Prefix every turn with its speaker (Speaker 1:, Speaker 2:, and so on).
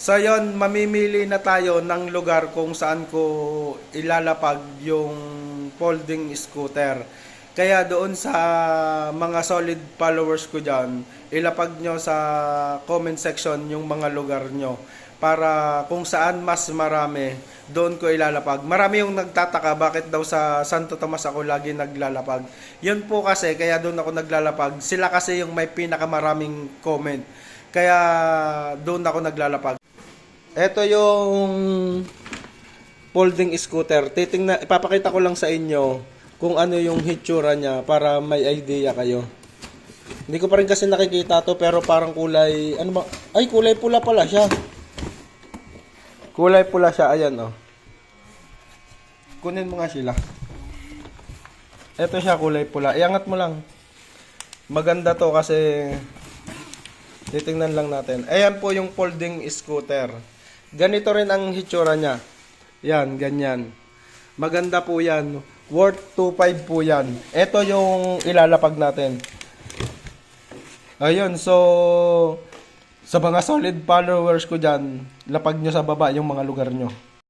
Speaker 1: So yon, mamimili na tayo ng lugar kung saan ko ilalapag yung folding scooter. Kaya doon sa mga solid followers ko dyan, ilapag nyo sa comment section yung mga lugar nyo. Para kung saan mas marami, doon ko ilalapag. Marami yung nagtataka bakit daw sa Santo Tomas ako lagi naglalapag. Yun po kasi, kaya doon ako naglalapag. Sila kasi yung may pinakamaraming comment. Kaya doon ako naglalapag. Ito yung folding scooter. Ipapakita ko lang sa inyo kung ano yung hitsura niya para may idea kayo. Hindi ko pa rin kasi nakikita to pero parang kulay, ano ba? Ay, kulay pula pala siya. Kulay pula siya, ayan oh. Kunin mo nga sila. Ito siya, kulay pula. Iangat mo lang. Maganda to kasi titingnan lang natin. Ayan po yung folding scooter. Ganito rin ang hitsura niya. Yan, ganyan. Maganda po yan. Worth 2.5 po yan. Ito yung ilalapag natin. Ayun, so sa mga solid followers ko dyan, lapag nyo sa baba yung mga lugar nyo.